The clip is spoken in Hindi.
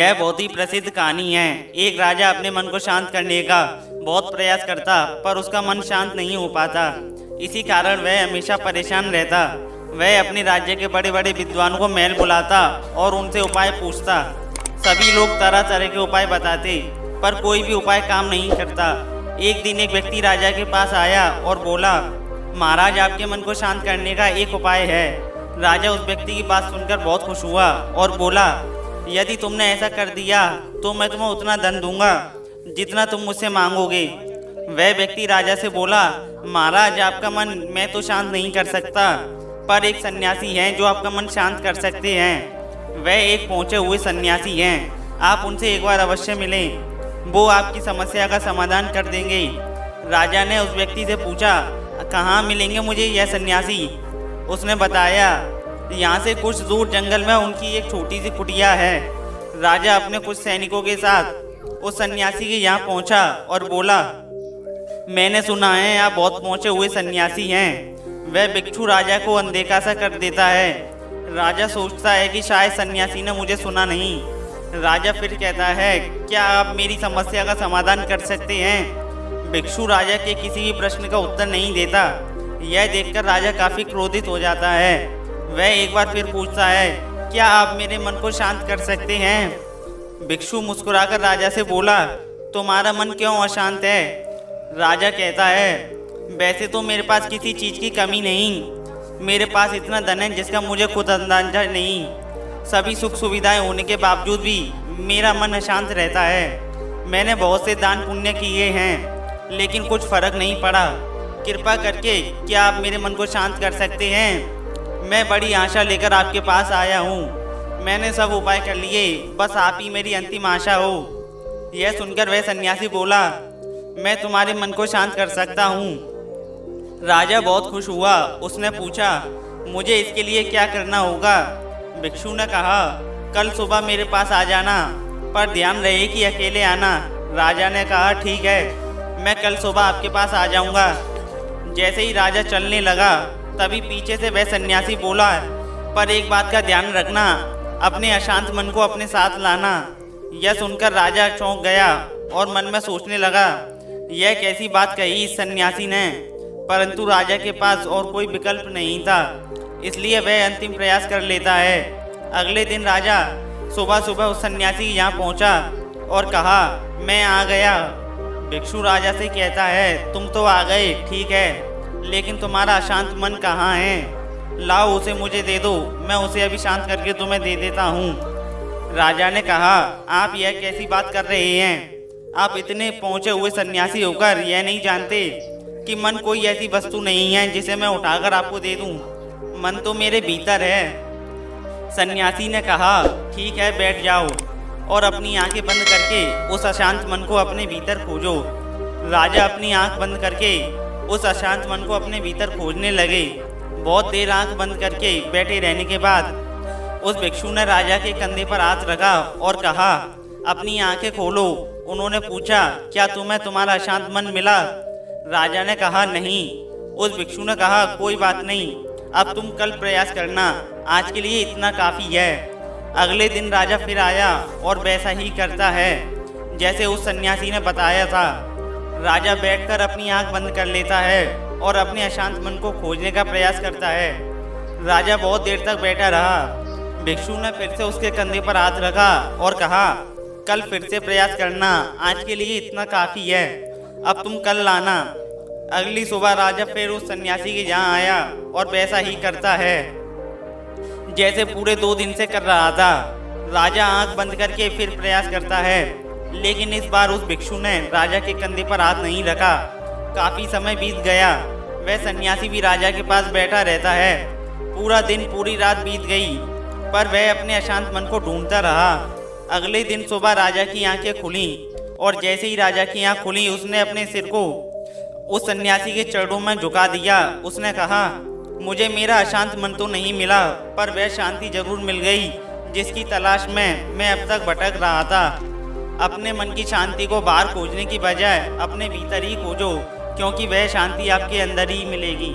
यह बहुत ही प्रसिद्ध कहानी है। एक राजा अपने मन को शांत करने का बहुत प्रयास करता, पर उसका मन शांत नहीं हो पाता। इसी कारण वह हमेशा परेशान रहता। वह अपने राज्य के बड़े बड़े विद्वानों को महल बुलाता और उनसे उपाय पूछता। सभी लोग तरह तरह के उपाय बताते, पर कोई भी उपाय काम नहीं करता। एक दिन एक व्यक्ति राजा के पास आया और बोला, महाराज, आपके मन को शांत करने का एक उपाय है। राजा उस व्यक्ति की बात सुनकर बहुत खुश हुआ और बोला, यदि तुमने ऐसा कर दिया तो मैं तुम्हें उतना धन दूंगा जितना तुम मुझसे मांगोगे। वह व्यक्ति राजा से बोला, महाराज, आपका मन मैं तो शांत नहीं कर सकता, पर एक सन्यासी हैं जो आपका मन शांत कर सकते हैं। वह एक पहुँचे हुए सन्यासी हैं, आप उनसे एक बार अवश्य मिलें, वो आपकी समस्या का समाधान कर देंगे। राजा ने उस व्यक्ति से पूछा, कहाँ मिलेंगे मुझे यह सन्यासी? उसने बताया, यहाँ से कुछ दूर जंगल में उनकी एक छोटी सी कुटिया है। राजा अपने कुछ सैनिकों के साथ उस सन्यासी के यहाँ पहुँचा और बोला, मैंने सुना है आप बहुत पहुँचे हुए सन्यासी हैं। वह भिक्षु राजा को अनदेखा सा कर देता है। राजा सोचता है कि शायद सन्यासी ने मुझे सुना नहीं। राजा फिर कहता है, क्या आप मेरी समस्या का समाधान कर सकते हैं? भिक्षु राजा के किसी भी प्रश्न का उत्तर नहीं देता। यह देखकर राजा काफ़ी क्रोधित हो जाता है। वह एक बार फिर पूछता है, क्या आप मेरे मन को शांत कर सकते हैं? भिक्षु मुस्कुराकर राजा से बोला, तुम्हारा मन क्यों अशांत है? राजा कहता है, वैसे तो मेरे पास किसी चीज़ की कमी नहीं। मेरे पास इतना धन है जिसका मुझे खुद अंदाजा नहीं। सभी सुख सुविधाएं होने के बावजूद भी मेरा मन अशांत रहता है। मैंने बहुत से दान पुण्य किए हैं, लेकिन कुछ फर्क नहीं पड़ा। कृपा करके क्या आप मेरे मन को शांत कर सकते हैं? मैं बड़ी आशा लेकर आपके पास आया हूँ। मैंने सब उपाय कर लिए, बस आप ही मेरी अंतिम आशा हो। यह सुनकर वह सन्यासी बोला, मैं तुम्हारे मन को शांत कर सकता हूँ। राजा बहुत खुश हुआ। उसने पूछा, मुझे इसके लिए क्या करना होगा? भिक्षु ने कहा, कल सुबह मेरे पास आ जाना, पर ध्यान रहे कि अकेले आना। राजा ने कहा, ठीक है, मैं कल सुबह आपके पास आ जाऊँगा। जैसे ही राजा चलने लगा, तभी पीछे से वह सन्यासी बोला, पर एक बात का ध्यान रखना, अपने अशांत मन को अपने साथ लाना। यह सुनकर राजा चौंक गया और मन में सोचने लगा, यह कैसी बात कही इस सन्यासी ने। परंतु राजा के पास और कोई विकल्प नहीं था, इसलिए वह अंतिम प्रयास कर लेता है। अगले दिन राजा सुबह सुबह उस सन्यासी के यहाँ पहुँचा और कहा, मैं आ गया। भिक्षु राजा से कहता है, तुम तो आ गए, ठीक है, लेकिन तुम्हारा अशांत मन कहाँ है? लाओ उसे मुझे दे दो, मैं उसे अभी शांत करके तुम्हें दे देता हूँ। राजा ने कहा, आप यह कैसी बात कर रहे हैं? आप इतने पहुँचे हुए सन्यासी होकर यह नहीं जानते कि मन कोई ऐसी वस्तु नहीं है जिसे मैं उठाकर आपको दे दूँ। मन तो मेरे भीतर है। सन्यासी ने कहा, ठीक है, बैठ जाओ और अपनी आंखें बंद करके उस अशांत मन को अपने भीतर खोजो। राजा अपनी आंख बंद करके उस अशांत मन को अपने भीतर खोजने लगे। बहुत देर आंख बंद करके बैठे रहने के बाद उस भिक्षु ने राजा के कंधे पर हाथ रखा और कहा, अपनी आंखें खोलो। उन्होंने पूछा, क्या तुम्हें तुम्हारा अशांत मन मिला? राजा ने कहा, नहीं। उस भिक्षु ने कहा, कोई बात नहीं, अब तुम कल प्रयास करना, आज के लिए इतना काफ़ी है। अगले दिन राजा फिर आया और वैसा ही करता है जैसे उस सन्यासी ने बताया था। राजा बैठकर अपनी आंख बंद कर लेता है और अपने अशांत मन को खोजने का प्रयास करता है। राजा बहुत देर तक बैठा रहा। भिक्षु ने फिर से उसके कंधे पर हाथ रखा और कहा, कल फिर से प्रयास करना, आज के लिए इतना काफ़ी है, अब तुम कल लाना। अगली सुबह राजा फिर उस सन्यासी के यहाँ आया और वैसा ही करता है जैसे पूरे 2 दिन से कर रहा था। राजा आंख बंद करके फिर प्रयास करता है, लेकिन इस बार उस भिक्षु ने राजा के कंधे पर हाथ नहीं रखा। काफ़ी समय बीत गया। वह सन्यासी भी राजा के पास बैठा रहता है। पूरा दिन पूरी रात बीत गई, पर वह अपने अशांत मन को ढूंढता रहा। अगले दिन सुबह राजा की आंखें खुलीं और जैसे ही राजा की आंख खुली, उसने अपने सिर को उस सन्यासी के चरणों में झुका दिया। उसने कहा, मुझे मेरा अशांत मन तो नहीं मिला, पर वह शांति जरूर मिल गई जिसकी तलाश में मैं अब तक भटक रहा था। अपने मन की शांति को बाहर खोजने की बजाय अपने भीतर ही खोजो, क्योंकि वह शांति आपके अंदर ही मिलेगी।